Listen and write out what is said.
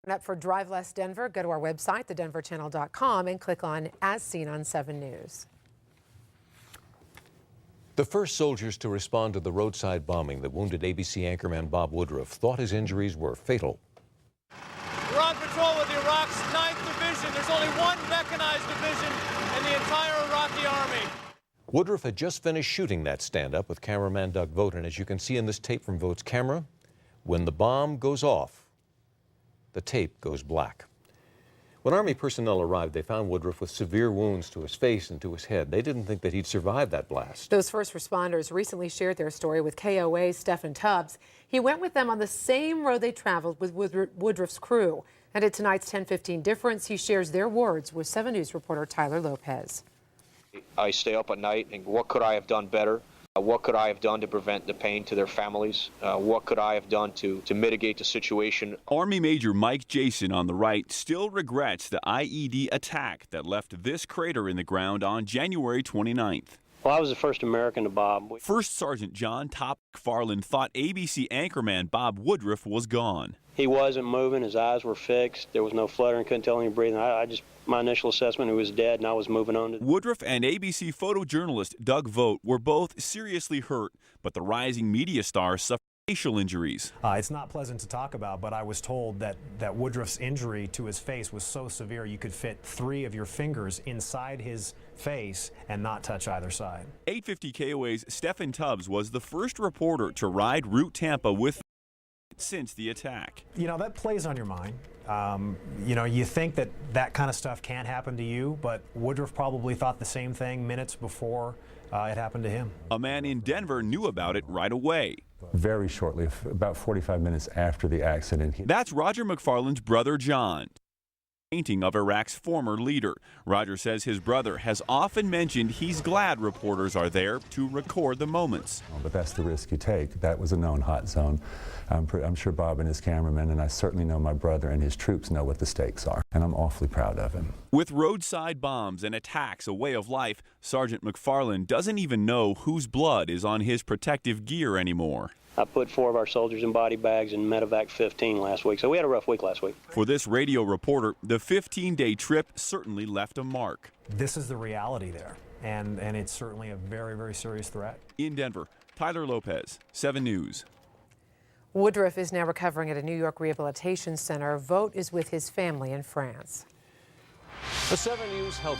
Up for Drive Less Denver, go to our website, thedenverchannel.com, and click on As Seen on 7 News. The first soldiers to respond to the roadside bombing that wounded ABC anchorman Bob Woodruff thought his injuries were fatal. We're on patrol with Iraq's 9th Division. There's only one mechanized division in the entire Iraqi army. Woodruff had just finished shooting that stand-up with cameraman Doug Vogt, and as you can see in this tape from Vogt's camera, when the bomb goes off, the tape goes black. When Army personnel arrived, they found Woodruff with severe wounds to his face and to his head. They didn't think that he'd survive that blast. Those first responders recently shared their story with KOA's Stephen Tubbs. He went with them on the same road they traveled with Woodruff's crew. And at tonight's 10:15 Difference, he shares their words with 7 News reporter Tyler Lopez. I stay up at night and what could I have done better? What could I have done to prevent the pain to their families? What could I have done to mitigate the situation? Army Major Mike Jason on the right still regrets the IED attack that left this crater in the ground on January 29th. Well, I was the first American to bomb. First Sergeant John Top McFarlane thought ABC anchorman Bob Woodruff was gone. He wasn't moving. His eyes were fixed. There was no fluttering. Couldn't tell him breathing. My initial assessment, he was dead, and I was moving on. Woodruff and ABC photojournalist Doug Vogt were both seriously hurt, but the rising media star suffered facial injuries. It's not pleasant to talk about, but I was told that Woodruff's injury to his face was so severe you could fit 3 of your fingers inside his face and not touch either side. 850 KOA's Stephen Tubbs was the first reporter to ride Route Tampa with since the attack. You know, that plays on your mind. You know, you think that kind of stuff can't happen to you, but Woodruff probably thought the same thing minutes before it happened to him. A man in Denver knew about it right away. Very shortly, about 45 minutes after the accident. That's Rodger McFarlane's brother, John. Painting of Iraq's former leader. Rodger says his brother has often mentioned he's glad reporters are there to record the moments. But that's the risk you take. That was a known hot zone. I'm sure Bob and his cameraman, and I certainly know my brother and his troops know what the stakes are, and I'm awfully proud of him. With roadside bombs and attacks a way of life, Sergeant McFarlane doesn't even know whose blood is on his protective gear anymore. I put 4 of our soldiers in body bags in Medevac 15 last week, so we had a rough week last week. For this radio reporter, the 15-day trip certainly left a mark. This is the reality there, and it's certainly a very, very serious threat. In Denver, Tyler Lopez, 7 News. Woodruff is now recovering at a New York rehabilitation center. Vogt is with his family in France. The 7 News Health